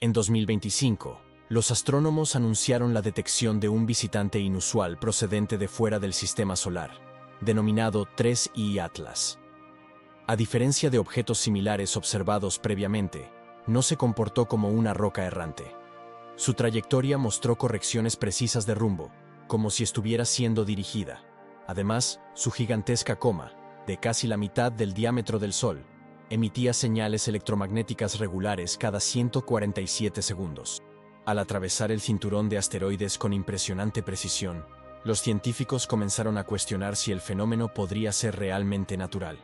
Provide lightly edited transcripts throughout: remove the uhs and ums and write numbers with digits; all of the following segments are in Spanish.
En 2025, los astrónomos anunciaron la detección de un visitante inusual procedente de fuera del sistema solar, denominado 3I Atlas. A diferencia de objetos similares observados previamente, no se comportó como una roca errante. Su trayectoria mostró correcciones precisas de rumbo, como si estuviera siendo dirigida. Además, su gigantesca coma, de casi la mitad del diámetro del Sol, emitía señales electromagnéticas regulares cada 147 segundos. Al atravesar el cinturón de asteroides con impresionante precisión, los científicos comenzaron a cuestionar si el fenómeno podría ser realmente natural.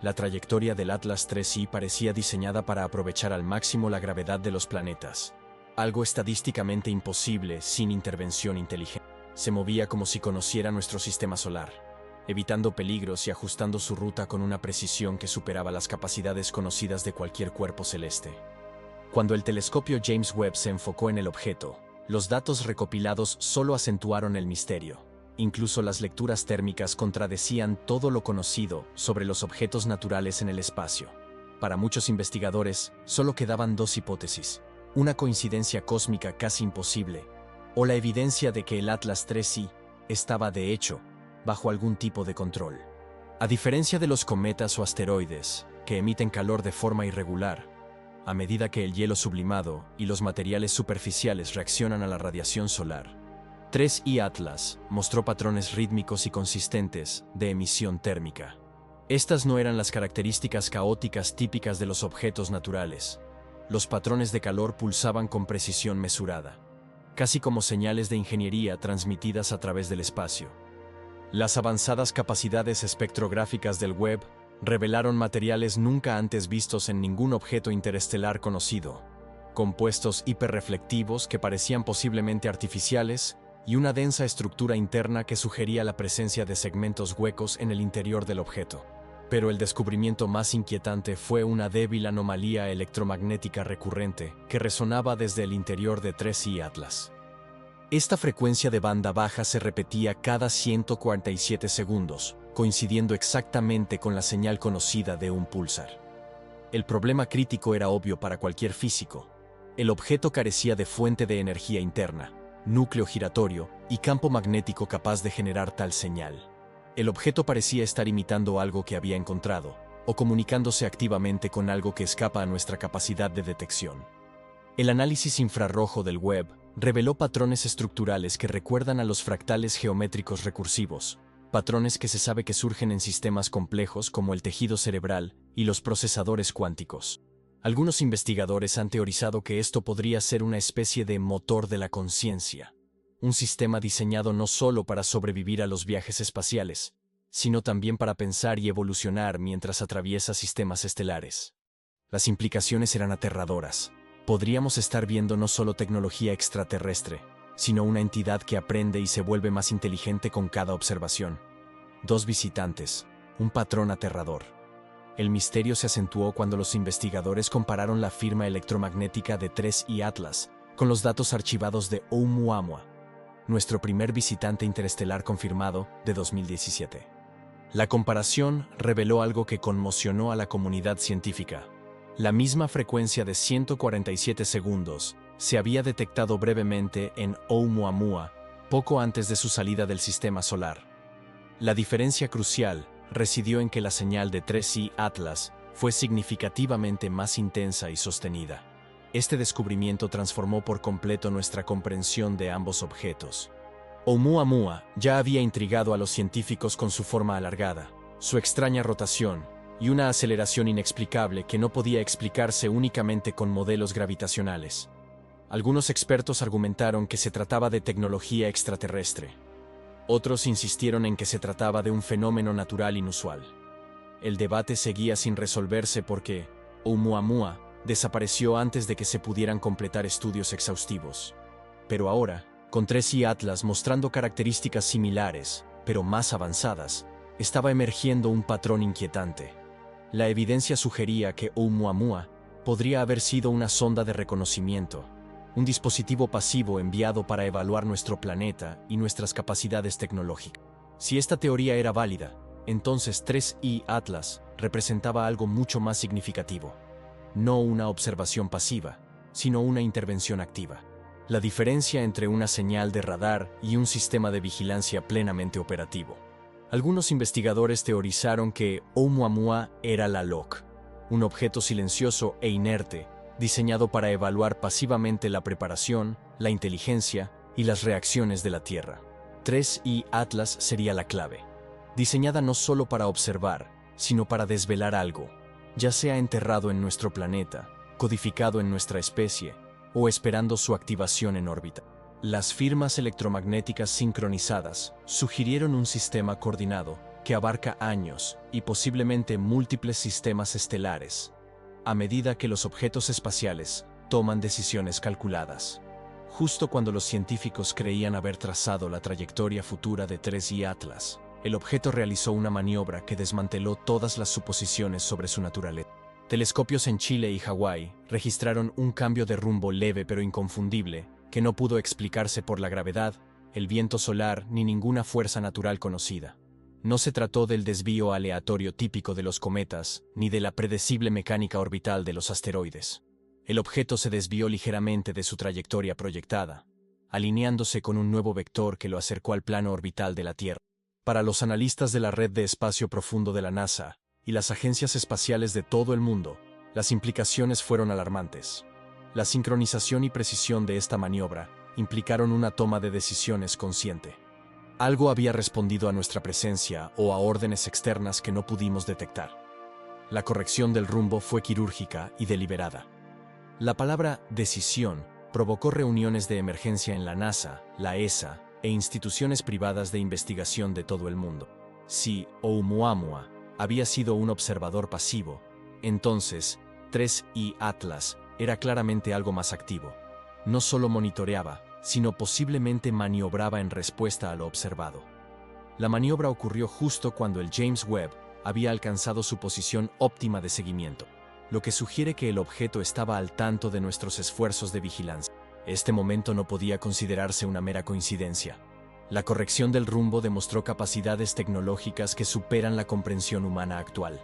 La trayectoria del Atlas 3I parecía diseñada para aprovechar al máximo la gravedad de los planetas, algo estadísticamente imposible sin intervención inteligente. Se movía como si conociera nuestro sistema solar, evitando peligros y ajustando su ruta con una precisión que superaba las capacidades conocidas de cualquier cuerpo celeste. Cuando el telescopio James Webb se enfocó en el objeto, los datos recopilados solo acentuaron el misterio. Incluso las lecturas térmicas contradecían todo lo conocido sobre los objetos naturales en el espacio. Para muchos investigadores, solo quedaban dos hipótesis: una coincidencia cósmica casi imposible, o la evidencia de que el Atlas 3I estaba de hecho bajo algún tipo de control. A diferencia de los cometas o asteroides, que emiten calor de forma irregular, a medida que el hielo sublimado y los materiales superficiales reaccionan a la radiación solar, 3I Atlas mostró patrones rítmicos y consistentes de emisión térmica. Estas no eran las características caóticas típicas de los objetos naturales. Los patrones de calor pulsaban con precisión mesurada, casi como señales de ingeniería transmitidas a través del espacio. Las avanzadas capacidades espectrográficas del Webb revelaron materiales nunca antes vistos en ningún objeto interestelar conocido, compuestos hiperreflectivos que parecían posiblemente artificiales y una densa estructura interna que sugería la presencia de segmentos huecos en el interior del objeto. Pero el descubrimiento más inquietante fue una débil anomalía electromagnética recurrente que resonaba desde el interior de 3I Atlas. Esta frecuencia de banda baja se repetía cada 147 segundos, coincidiendo exactamente con la señal conocida de un púlsar. El problema crítico era obvio para cualquier físico. El objeto carecía de fuente de energía interna, núcleo giratorio y campo magnético capaz de generar tal señal. El objeto parecía estar imitando algo que había encontrado, o comunicándose activamente con algo que escapa a nuestra capacidad de detección. El análisis infrarrojo del Webb reveló patrones estructurales que recuerdan a los fractales geométricos recursivos, patrones que se sabe que surgen en sistemas complejos como el tejido cerebral y los procesadores cuánticos. Algunos investigadores han teorizado que esto podría ser una especie de motor de la conciencia, un sistema diseñado no solo para sobrevivir a los viajes espaciales, sino también para pensar y evolucionar mientras atraviesa sistemas estelares. Las implicaciones eran aterradoras. Podríamos estar viendo no solo tecnología extraterrestre, sino una entidad que aprende y se vuelve más inteligente con cada observación. Dos visitantes, un patrón aterrador. El misterio se acentuó cuando los investigadores compararon la firma electromagnética de 3I Atlas con los datos archivados de Oumuamua, nuestro primer visitante interestelar confirmado de 2017. La comparación reveló algo que conmocionó a la comunidad científica. La misma frecuencia de 147 segundos se había detectado brevemente en Oumuamua poco antes de su salida del sistema solar. La diferencia crucial residió en que la señal de 3I Atlas fue significativamente más intensa y sostenida. Este descubrimiento transformó por completo nuestra comprensión de ambos objetos. Oumuamua ya había intrigado a los científicos con su forma alargada, su extraña rotación y una aceleración inexplicable que no podía explicarse únicamente con modelos gravitacionales. Algunos expertos argumentaron que se trataba de tecnología extraterrestre. Otros insistieron en que se trataba de un fenómeno natural inusual. El debate seguía sin resolverse porque Oumuamua desapareció antes de que se pudieran completar estudios exhaustivos. Pero ahora, con 3I Atlas mostrando características similares, pero más avanzadas, estaba emergiendo un patrón inquietante. La evidencia sugería que Oumuamua podría haber sido una sonda de reconocimiento, un dispositivo pasivo enviado para evaluar nuestro planeta y nuestras capacidades tecnológicas. Si esta teoría era válida, entonces 3I Atlas representaba algo mucho más significativo. No una observación pasiva, sino una intervención activa. La diferencia entre una señal de radar y un sistema de vigilancia plenamente operativo. Algunos investigadores teorizaron que Oumuamua era la LOC, un objeto silencioso e inerte, diseñado para evaluar pasivamente la preparación, la inteligencia y las reacciones de la Tierra. 3I Atlas sería la clave, diseñada no solo para observar, sino para desvelar algo, ya sea enterrado en nuestro planeta, codificado en nuestra especie, o esperando su activación en órbita. Las firmas electromagnéticas sincronizadas sugirieron un sistema coordinado que abarca años y posiblemente múltiples sistemas estelares, a medida que los objetos espaciales toman decisiones calculadas. Justo cuando los científicos creían haber trazado la trayectoria futura de 3I Atlas, el objeto realizó una maniobra que desmanteló todas las suposiciones sobre su naturaleza. Telescopios en Chile y Hawái registraron un cambio de rumbo leve pero inconfundible que no pudo explicarse por la gravedad, el viento solar ni ninguna fuerza natural conocida. No se trató del desvío aleatorio típico de los cometas, ni de la predecible mecánica orbital de los asteroides. El objeto se desvió ligeramente de su trayectoria proyectada, alineándose con un nuevo vector que lo acercó al plano orbital de la Tierra. Para los analistas de la Red de Espacio Profundo de la NASA y las agencias espaciales de todo el mundo, las implicaciones fueron alarmantes. La sincronización y precisión de esta maniobra implicaron una toma de decisiones consciente. Algo había respondido a nuestra presencia o a órdenes externas que no pudimos detectar. La corrección del rumbo fue quirúrgica y deliberada. La palabra decisión provocó reuniones de emergencia en la NASA, la ESA e instituciones privadas de investigación de todo el mundo. Si Oumuamua había sido un observador pasivo, entonces 3I Atlas era claramente algo más activo. No solo monitoreaba, sino posiblemente maniobraba en respuesta a lo observado. La maniobra ocurrió justo cuando el James Webb había alcanzado su posición óptima de seguimiento, lo que sugiere que el objeto estaba al tanto de nuestros esfuerzos de vigilancia. Este momento no podía considerarse una mera coincidencia. La corrección del rumbo demostró capacidades tecnológicas que superan la comprensión humana actual.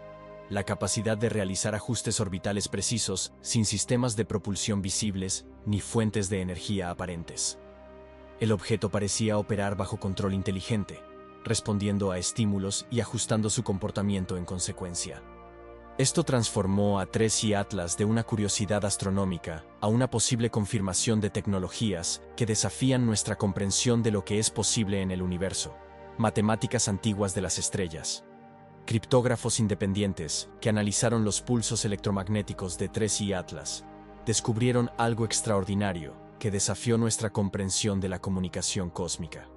La capacidad de realizar ajustes orbitales precisos sin sistemas de propulsión visibles ni fuentes de energía aparentes. El objeto parecía operar bajo control inteligente, respondiendo a estímulos y ajustando su comportamiento en consecuencia. Esto transformó a 3I Atlas de una curiosidad astronómica a una posible confirmación de tecnologías que desafían nuestra comprensión de lo que es posible en el universo, matemáticas antiguas de las estrellas. Criptógrafos independientes que analizaron los pulsos electromagnéticos de 3I Atlas descubrieron algo extraordinario que desafió nuestra comprensión de la comunicación cósmica.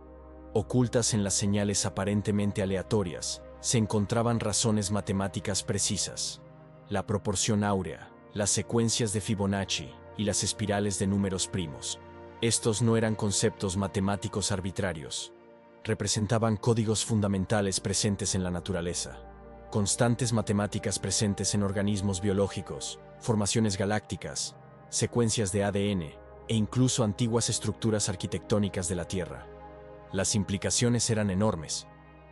Ocultas en las señales aparentemente aleatorias se encontraban razones matemáticas precisas: la proporción áurea, las secuencias de Fibonacci y las espirales de números primos. Estos no eran conceptos matemáticos arbitrarios. Representaban códigos fundamentales presentes en la naturaleza, constantes matemáticas presentes en organismos biológicos, formaciones galácticas, secuencias de ADN e incluso antiguas estructuras arquitectónicas de la Tierra. Las implicaciones eran enormes.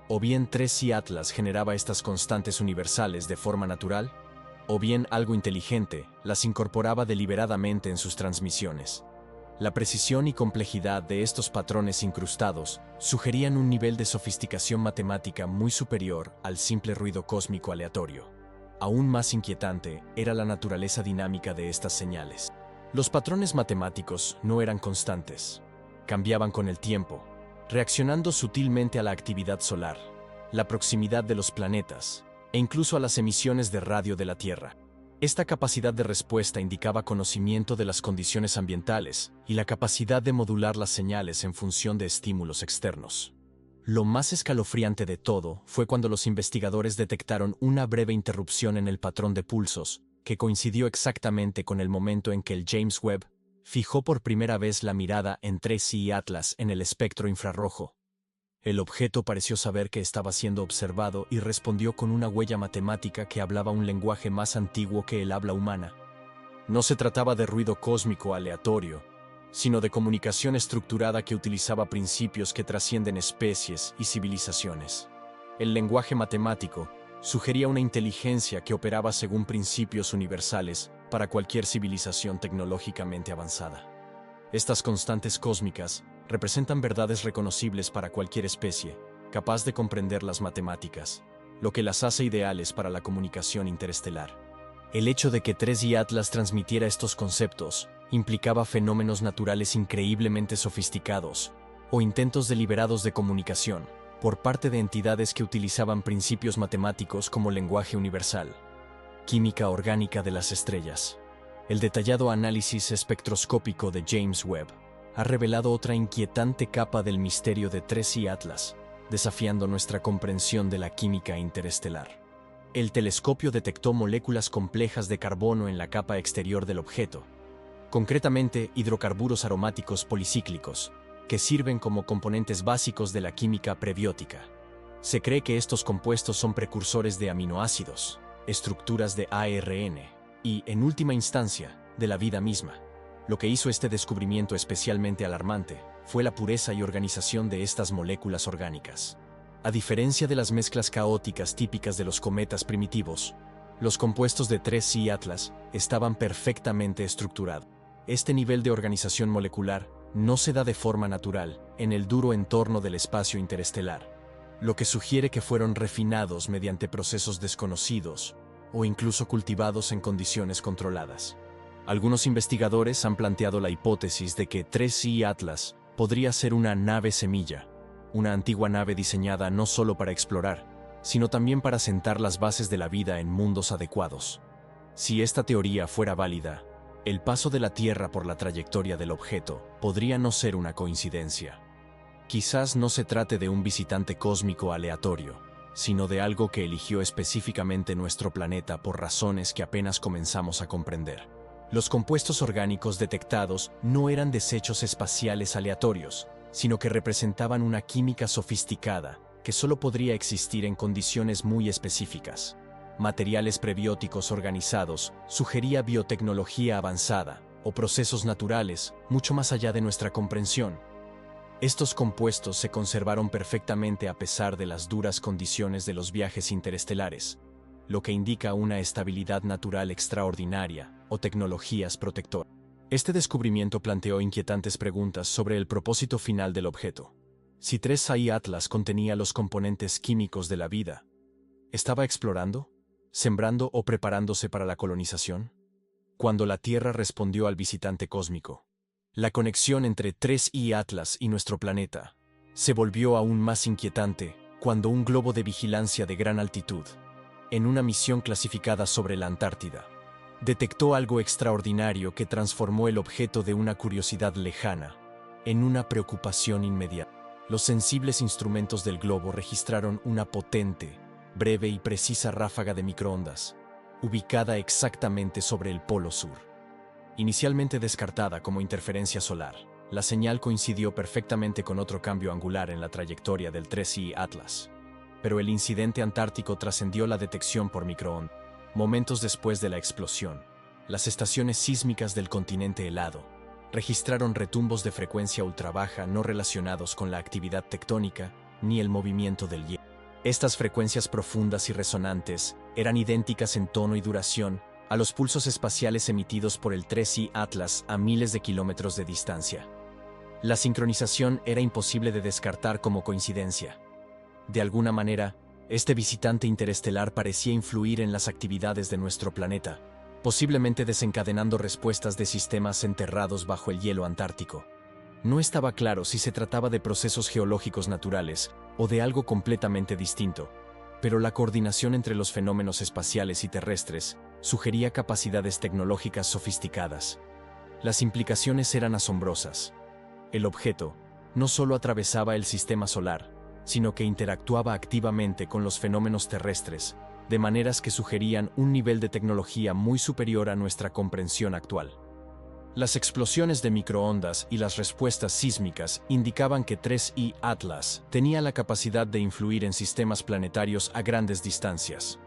O bien 3I Atlas generaba estas constantes universales de forma natural, o bien algo inteligente las incorporaba deliberadamente en sus transmisiones. La precisión y complejidad de estos patrones incrustados sugerían un nivel de sofisticación matemática muy superior al simple ruido cósmico aleatorio. Aún más inquietante era la naturaleza dinámica de estas señales. Los patrones matemáticos no eran constantes. Cambiaban con el tiempo, reaccionando sutilmente a la actividad solar, la proximidad de los planetas e incluso a las emisiones de radio de la Tierra. Esta capacidad de respuesta indicaba conocimiento de las condiciones ambientales y la capacidad de modular las señales en función de estímulos externos. Lo más escalofriante de todo fue cuando los investigadores detectaron una breve interrupción en el patrón de pulsos, que coincidió exactamente con el momento en que el James Webb fijó por primera vez la mirada en 3I Atlas en el espectro infrarrojo. El objeto pareció saber que estaba siendo observado y respondió con una huella matemática que hablaba un lenguaje más antiguo que el habla humana. No se trataba de ruido cósmico aleatorio, sino de comunicación estructurada que utilizaba principios que trascienden especies y civilizaciones. El lenguaje matemático sugería una inteligencia que operaba según principios universales para cualquier civilización tecnológicamente avanzada. Estas constantes cósmicas representan verdades reconocibles para cualquier especie, capaz de comprender las matemáticas, lo que las hace ideales para la comunicación interestelar. El hecho de que 3i Atlas transmitiera estos conceptos implicaba fenómenos naturales increíblemente sofisticados o intentos deliberados de comunicación por parte de entidades que utilizaban principios matemáticos como lenguaje universal. Química orgánica de las estrellas. El detallado análisis espectroscópico de James Webb ha revelado otra inquietante capa del misterio de 3i Atlas, desafiando nuestra comprensión de la química interestelar. El telescopio detectó moléculas complejas de carbono en la capa exterior del objeto, concretamente hidrocarburos aromáticos policíclicos, que sirven como componentes básicos de la química prebiótica. Se cree que estos compuestos son precursores de aminoácidos, estructuras de ARN y, en última instancia, de la vida misma. Lo que hizo este descubrimiento especialmente alarmante fue la pureza y organización de estas moléculas orgánicas. A diferencia de las mezclas caóticas típicas de los cometas primitivos, los compuestos de 3i Atlas estaban perfectamente estructurados. Este nivel de organización molecular no se da de forma natural en el duro entorno del espacio interestelar, lo que sugiere que fueron refinados mediante procesos desconocidos o incluso cultivados en condiciones controladas. Algunos investigadores han planteado la hipótesis de que 3i Atlas podría ser una nave semilla, una antigua nave diseñada no solo para explorar, sino también para sentar las bases de la vida en mundos adecuados. Si esta teoría fuera válida, el paso de la Tierra por la trayectoria del objeto podría no ser una coincidencia. Quizás no se trate de un visitante cósmico aleatorio, sino de algo que eligió específicamente nuestro planeta por razones que apenas comenzamos a comprender. Los compuestos orgánicos detectados no eran desechos espaciales aleatorios, sino que representaban una química sofisticada que solo podría existir en condiciones muy específicas. Materiales prebióticos organizados sugería biotecnología avanzada o procesos naturales mucho más allá de nuestra comprensión. Estos compuestos se conservaron perfectamente a pesar de las duras condiciones de los viajes interestelares, lo que indica una estabilidad natural extraordinaria o tecnologías protectoras. Este descubrimiento planteó inquietantes preguntas sobre el propósito final del objeto. Si 3i Atlas contenía los componentes químicos de la vida, ¿estaba explorando, sembrando o preparándose para la colonización? Cuando la Tierra respondió al visitante cósmico, la conexión entre 3i Atlas y nuestro planeta se volvió aún más inquietante cuando un globo de vigilancia de gran altitud, en una misión clasificada sobre la Antártida, detectó algo extraordinario que transformó el objeto de una curiosidad lejana en una preocupación inmediata. Los sensibles instrumentos del globo registraron una potente, breve y precisa ráfaga de microondas, ubicada exactamente sobre el polo sur. Inicialmente descartada como interferencia solar, la señal coincidió perfectamente con otro cambio angular en la trayectoria del 3i Atlas. Pero el incidente antártico trascendió la detección por microondas. Momentos después de la explosión, las estaciones sísmicas del continente helado registraron retumbos de frecuencia ultrabaja no relacionados con la actividad tectónica ni el movimiento del hielo. Estas frecuencias profundas y resonantes eran idénticas en tono y duración a los pulsos espaciales emitidos por el 3i Atlas a miles de kilómetros de distancia. La sincronización era imposible de descartar como coincidencia. De alguna manera, este visitante interestelar parecía influir en las actividades de nuestro planeta, posiblemente desencadenando respuestas de sistemas enterrados bajo el hielo antártico. No estaba claro si se trataba de procesos geológicos naturales o de algo completamente distinto, pero la coordinación entre los fenómenos espaciales y terrestres sugería capacidades tecnológicas sofisticadas. Las implicaciones eran asombrosas. El objeto no solo atravesaba el sistema solar, sino que interactuaba activamente con los fenómenos terrestres, de maneras que sugerían un nivel de tecnología muy superior a nuestra comprensión actual. Las explosiones de microondas y las respuestas sísmicas indicaban que 3i Atlas tenía la capacidad de influir en sistemas planetarios a grandes distancias.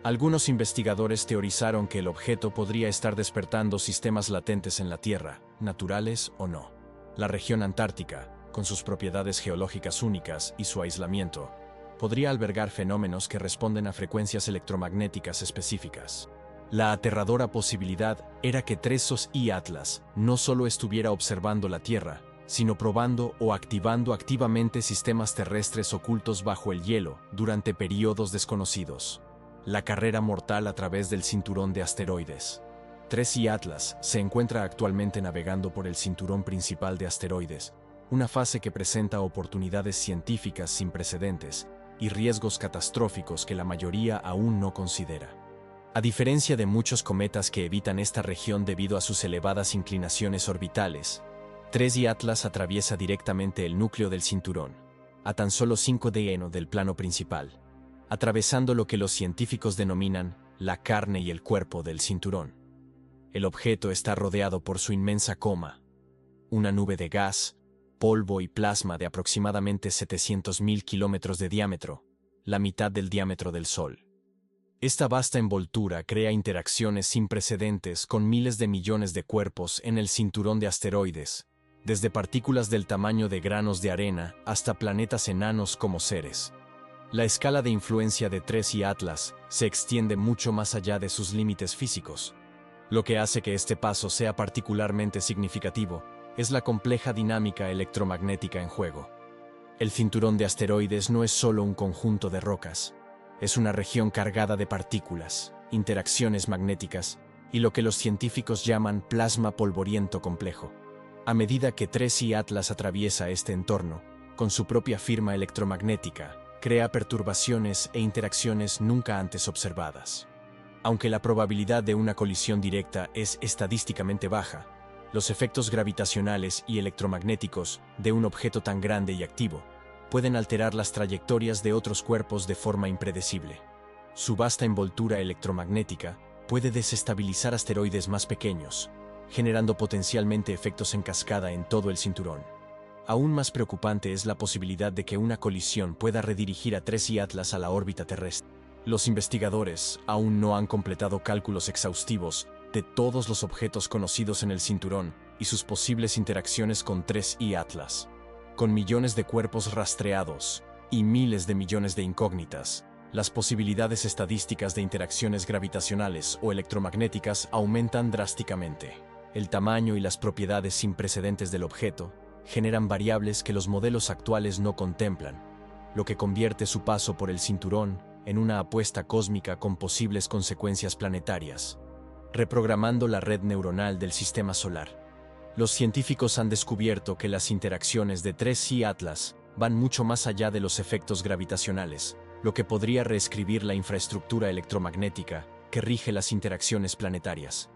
Algunos investigadores teorizaron que el objeto podría estar despertando sistemas latentes en la Tierra, naturales o no. La región antártica, con sus propiedades geológicas únicas y su aislamiento, podría albergar fenómenos que responden a frecuencias electromagnéticas específicas. La aterradora posibilidad era que 3i Atlas no solo estuviera observando la Tierra, sino probando o activando activamente sistemas terrestres ocultos bajo el hielo durante periodos desconocidos. La carrera mortal a través del cinturón de asteroides. 3i Atlas se encuentra actualmente navegando por el cinturón principal de asteroides, una fase que presenta oportunidades científicas sin precedentes y riesgos catastróficos que la mayoría aún no considera. A diferencia de muchos cometas que evitan esta región debido a sus elevadas inclinaciones orbitales, 3i Atlas atraviesa directamente el núcleo del cinturón, a tan solo 5 km del plano principal, atravesando lo que los científicos denominan la carne y el cuerpo del cinturón. El objeto está rodeado por su inmensa coma, una nube de gas, polvo y plasma de aproximadamente 700.000 kilómetros de diámetro, la mitad del diámetro del Sol. Esta vasta envoltura crea interacciones sin precedentes con miles de millones de cuerpos en el cinturón de asteroides, desde partículas del tamaño de granos de arena hasta planetas enanos como Ceres. La escala de influencia de 3i Atlas se extiende mucho más allá de sus límites físicos. Lo que hace que este paso sea particularmente significativo es la compleja dinámica electromagnética en juego. El cinturón de asteroides no es solo un conjunto de rocas. Es una región cargada de partículas, interacciones magnéticas y lo que los científicos llaman plasma polvoriento complejo. A medida que 3i Atlas atraviesa este entorno, con su propia firma electromagnética, crea perturbaciones e interacciones nunca antes observadas. Aunque la probabilidad de una colisión directa es estadísticamente baja, los efectos gravitacionales y electromagnéticos de un objeto tan grande y activo pueden alterar las trayectorias de otros cuerpos de forma impredecible. Su vasta envoltura electromagnética puede desestabilizar asteroides más pequeños, generando potencialmente efectos en cascada en todo el cinturón. Aún más preocupante es la posibilidad de que una colisión pueda redirigir a 3i Atlas a la órbita terrestre. Los investigadores aún no han completado cálculos exhaustivos de todos los objetos conocidos en el cinturón y sus posibles interacciones con 3i Atlas. Con millones de cuerpos rastreados y miles de millones de incógnitas, las posibilidades estadísticas de interacciones gravitacionales o electromagnéticas aumentan drásticamente. El tamaño y las propiedades sin precedentes del objeto generan variables que los modelos actuales no contemplan, lo que convierte su paso por el cinturón en una apuesta cósmica con posibles consecuencias planetarias, reprogramando la red neuronal del sistema solar. Los científicos han descubierto que las interacciones de 3i Atlas van mucho más allá de los efectos gravitacionales, lo que podría reescribir la infraestructura electromagnética que rige las interacciones planetarias.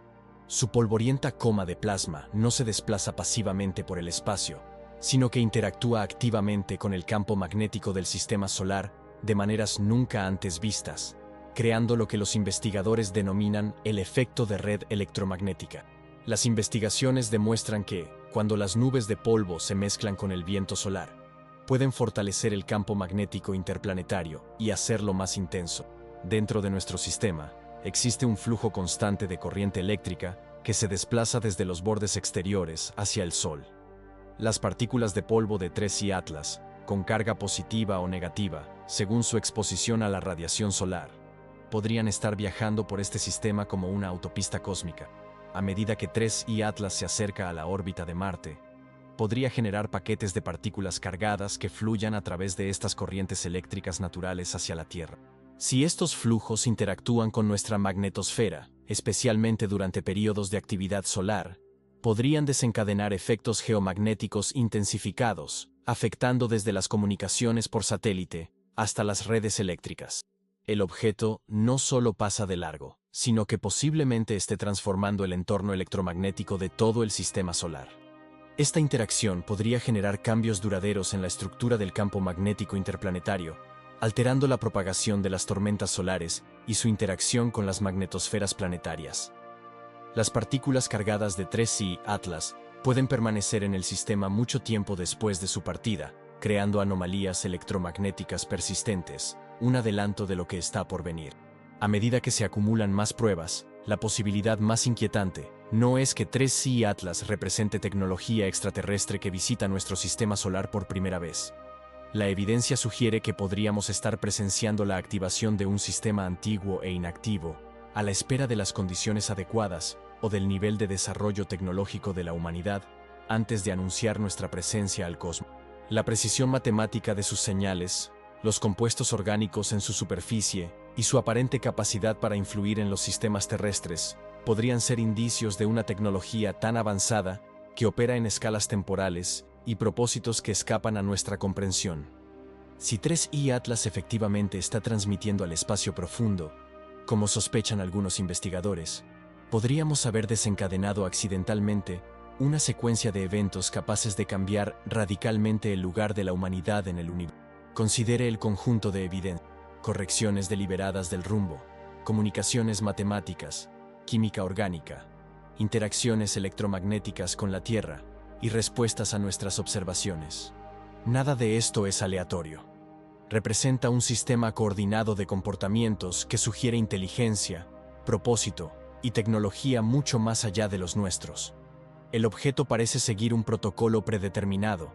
Su polvorienta coma de plasma no se desplaza pasivamente por el espacio, sino que interactúa activamente con el campo magnético del sistema solar de maneras nunca antes vistas, creando lo que los investigadores denominan el efecto de red electromagnética. Las investigaciones demuestran que, cuando las nubes de polvo se mezclan con el viento solar, pueden fortalecer el campo magnético interplanetario y hacerlo más intenso. Dentro de nuestro sistema, existe un flujo constante de corriente eléctrica que se desplaza desde los bordes exteriores hacia el Sol. Las partículas de polvo de 3i Atlas, con carga positiva o negativa, según su exposición a la radiación solar, podrían estar viajando por este sistema como una autopista cósmica. A medida que 3i Atlas se acerca a la órbita de Marte, podría generar paquetes de partículas cargadas que fluyan a través de estas corrientes eléctricas naturales hacia la Tierra. Si estos flujos interactúan con nuestra magnetosfera, especialmente durante periodos de actividad solar, podrían desencadenar efectos geomagnéticos intensificados, afectando desde las comunicaciones por satélite hasta las redes eléctricas. El objeto no solo pasa de largo, sino que posiblemente esté transformando el entorno electromagnético de todo el sistema solar. Esta interacción podría generar cambios duraderos en la estructura del campo magnético interplanetario, alterando la propagación de las tormentas solares y su interacción con las magnetosferas planetarias. Las partículas cargadas de 3i Atlas pueden permanecer en el sistema mucho tiempo después de su partida, creando anomalías electromagnéticas persistentes, un adelanto de lo que está por venir. A medida que se acumulan más pruebas, la posibilidad más inquietante no es que 3i Atlas represente tecnología extraterrestre que visita nuestro sistema solar por primera vez. La evidencia sugiere que podríamos estar presenciando la activación de un sistema antiguo e inactivo, a la espera de las condiciones adecuadas o del nivel de desarrollo tecnológico de la humanidad antes de anunciar nuestra presencia al cosmos. La precisión matemática de sus señales, los compuestos orgánicos en su superficie y su aparente capacidad para influir en los sistemas terrestres podrían ser indicios de una tecnología tan avanzada que opera en escalas temporales y propósitos que escapan a nuestra comprensión. Si 3I Atlas efectivamente está transmitiendo al espacio profundo, como sospechan algunos investigadores, podríamos haber desencadenado accidentalmente una secuencia de eventos capaces de cambiar radicalmente el lugar de la humanidad en el universo. Considere el conjunto de evidencias, correcciones deliberadas del rumbo, comunicaciones matemáticas, química orgánica, interacciones electromagnéticas con la Tierra y respuestas a nuestras observaciones. Nada de esto es aleatorio. Representa un sistema coordinado de comportamientos que sugiere inteligencia, propósito y tecnología mucho más allá de los nuestros. El objeto parece seguir un protocolo predeterminado,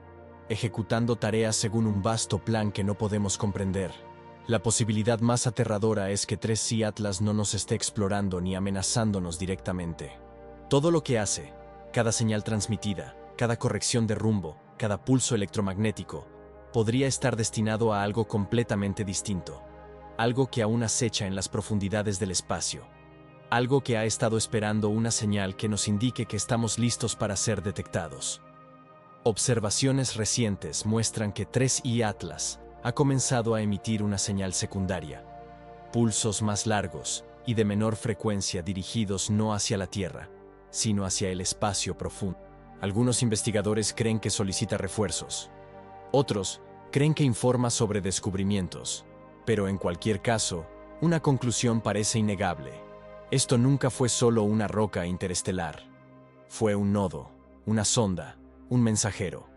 ejecutando tareas según un vasto plan que no podemos comprender. La posibilidad más aterradora es que 3I Atlas no nos esté explorando ni amenazándonos directamente. Todo lo que hace, cada señal transmitida, cada corrección de rumbo, cada pulso electromagnético, podría estar destinado a algo completamente distinto, algo que aún acecha en las profundidades del espacio, algo que ha estado esperando una señal que nos indique que estamos listos para ser detectados. Observaciones recientes muestran que 3I Atlas ha comenzado a emitir una señal secundaria, pulsos más largos y de menor frecuencia dirigidos no hacia la Tierra, sino hacia el espacio profundo. Algunos investigadores creen que solicita refuerzos. Otros creen que informa sobre descubrimientos, pero en cualquier caso, una conclusión parece innegable. Esto nunca fue solo una roca interestelar. Fue un nodo, una sonda, un mensajero.